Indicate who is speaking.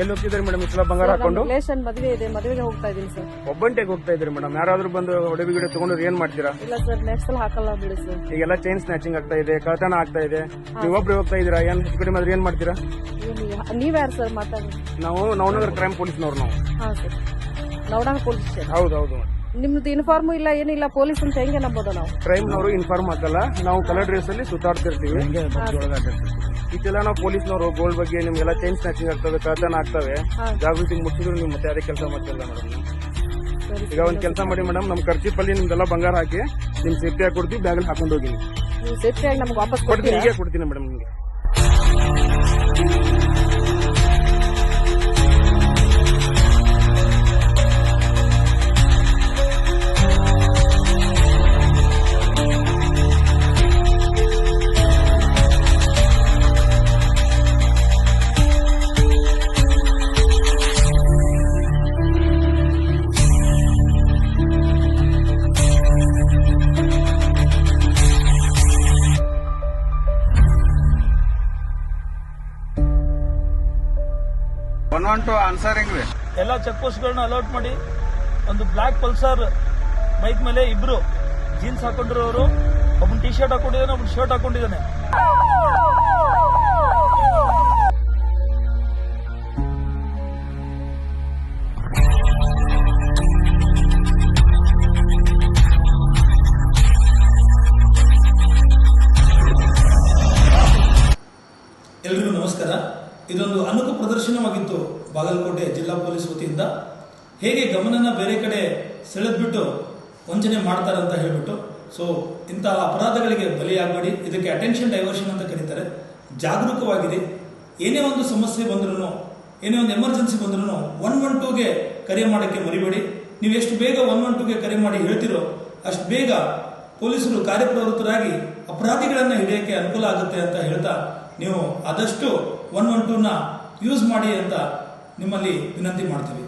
Speaker 1: ಎಲ್ಲಿ ಹೋಗ್ತಿದ್ರಿ ಮೇಡಮ್? ಇಷ್ಟೆಲ್ಲ ಬಂಗಾರ ಹಾಕೊಂಡು
Speaker 2: ರಿಲೇಷನ್ ಮದುವೆ ಇದೆ, ಮದುವೆಗೆ ಹೋಗ್ತಾ ಇದೀನಿ ಸರ್.
Speaker 1: ಒಬ್ಬಂಟೆಗೆ ಹೋಗ್ತಾ ಇದ್ರಿ ಮೇಡಮ್? ಯಾರಾದ್ರೂ ಬಂದು ಒಡವೆ ಗಿಡ ತಗೊಂಡ್ರೆ ಏನ್ ಮಾಡ್ತೀರಾ?
Speaker 2: ಇಲ್ಲ ಸರ್, ನೆಕ್ಸ್ಟ್ ಸಲ ಹಾಕಲ್ಲ ಬಿಡಿ ಸರ್.
Speaker 1: ಈಗೆಲ್ಲ ಚೈನ್ ಸ್ನ್ಯಾಚಿಂಗ್ ಆಗ್ತಾ ಇದೆ, ಕಳ್ತನ ಆಗ್ತಾ ಇದೆ. ನೀವೊಬ್ರು ಹೋಗ್ತಾ ಇದೀರಾ? ಏನ್ ಹೆಚ್ಚು ಕಡಿಮೆ ಆದ್ರೆ ಏನ್ ಮಾಡ್ತೀರಾ?
Speaker 2: ನೀವ್ಯಾರು ಸರ್ ಮಾತಾಡೋದು?
Speaker 1: ನಾವು ನವನಗರ ಕ್ರೈಮ್ ಪೊಲೀಸ್ನವ್ರು. ನಾವು
Speaker 2: ಹಾ ಸರ್, ನವಡಂಗ ಪೊಲೀಸ್ ಸ್ಟೇಷನ್.
Speaker 1: ಹೌದೌದು.
Speaker 2: ನಿಮ್ದು ಇನ್ಫಾರ್ಮ್ ಇಲ್ಲ, ಏನಿಲ್ಲ, ಪೊಲೀಸ್ ಅಂತ ಹೆಂಗೆ ನಂಬೋದು ನಾವು?
Speaker 1: ಕ್ರೈಮ್ನವರು ಇನ್ಫಾರ್ಮ್ ಹಾಕಲ್ಲ, ನಾವು ಕಲರ್ ಡ್ರೆಸ್ ಅಲ್ಲಿ ಸುತ್ತಾಡ್ತಿರ್ತೀವಿ. ಇದೆಲ್ಲ ನಾವು ಪೊಲೀಸ್ನವರು ಗೋಲ್ಡ್ ಬಗ್ಗೆ ನಿಮ್ಗೆಲ್ಲ ಚೈನ್ ಸ್ನ್ಯಾಚಿಂಗ್ ಆಗ್ತವೆ, ಕಳ್ತನ ಆಗ್ತವೆ, ಜಾಗೃತಿ ಮುಟ್ಟಿದ್ರು ನೀವು ಮತ್ತೆ ಅದೇ ಕೆಲಸ ಮಾಡ್ತಿಲ್ಲ ಮೇಡಮ್. ಈಗ ಒಂದ್ ಕೆಲಸ ಮಾಡಿ ಮೇಡಮ್, ನಮ್ ಖರ್ಚಿಪಲ್ಲಿ ನಿಮ್ದೆಲ್ಲ ಬಂಗಾರ ಹಾಕಿ ನಿಮ್ ಸೇಫ್ಟಿ ಆಗಿ ಕೊಡ್ತೀವಿ, ಬ್ಯಾಗಲ್ಲಿ ಹಾಕೊಂಡು ಹೋಗಿ.
Speaker 2: ನೀವು ಸೇಫ್ಟಿ ಆಗಿ ನಮ್ಗೆ ವಾಪಸ್
Speaker 1: ಕೊಡ್ತೀನಿ,
Speaker 2: ಕೊಡ್ತೀರಾ?
Speaker 1: ಈಗ ಕೊಡ್ತೀನಿ ಮೇಡಮ್ ನಿಮ್ಗೆ. ಆನ್ಸರಿಂಗ್
Speaker 3: ಎಲ್ಲ ಚೆಕ್ ಪೋಸ್ಟ್ ಗಳನ್ನ ಅಲರ್ಟ್ ಮಾಡಿ, ಒಂದು ಬ್ಲಾಕ್ ಪಲ್ಸರ್ ಬೈಕ್ ಮೇಲೆ ಇಬ್ರು ಜೀನ್ಸ್ ಹಾಕೊಂಡಿರೋರು, ಒಬ್ಬನ್ ಟಿ ಶರ್ಟ್ ಹಾಕೊಂಡಿದ್ದಾನೆ, ಒಬ್ಬನ್ ಶರ್ಟ್ ಹಾಕೊಂಡಿದ್ದಾನೆ. ಎಲ್ರಿಗೂ ನಮಸ್ಕಾರ. ಇದೊಂದು ಅನುಕು ಪ್ರದರ್ಶನವಾಗಿತ್ತು ಬಾಗಲಕೋಟೆ ಜಿಲ್ಲಾ ಪೊಲೀಸ್ ವತಿಯಿಂದ. ಹೇಗೆ ಗಮನನ ಬೇರೆ ಕಡೆ ಸೆಳೆದ್ಬಿಟ್ಟು ವಂಚನೆ ಮಾಡ್ತಾರೆ ಅಂತ ಹೇಳ್ಬಿಟ್ಟು, ಸೊ ಇಂತಹ ಅಪರಾಧಗಳಿಗೆ ಬಲಿಯಾಗಬೇಡಿ. ಇದಕ್ಕೆ ಅಟೆನ್ಷನ್ ಡೈವರ್ಷನ್ ಅಂತ ಕರೀತಾರೆ. ಜಾಗರೂಕವಾಗಿದೆ. ಏನೇ ಒಂದು ಸಮಸ್ಯೆ ಬಂದ್ರೂ, ಏನೇ ಒಂದು ಎಮರ್ಜೆನ್ಸಿ ಬಂದ್ರೂ 112ಗೆ ಕರೆ ಮಾಡೋಕ್ಕೆ ಮರಿಬೇಡಿ. ನೀವು ಎಷ್ಟು ಬೇಗ 112ಗೆ ಕರೆ ಮಾಡಿ ಹೇಳ್ತಿರೋ ಅಷ್ಟು ಬೇಗ ಪೊಲೀಸರು ಕಾರ್ಯಪ್ರವೃತ್ತರಾಗಿ ಅಪರಾಧಿಗಳನ್ನ ಹಿಡಿಯೋಕ್ಕೆ ಅನುಕೂಲ ಆಗುತ್ತೆ ಅಂತ ಹೇಳ್ತಾ, ನೀವು ಆದಷ್ಟು 112ನ ಯೂಸ್ ಮಾಡಿ ಅಂತ ನಿಮ್ಮಲ್ಲಿ ವಿನಂತಿ ಮಾಡ್ತೀವಿ.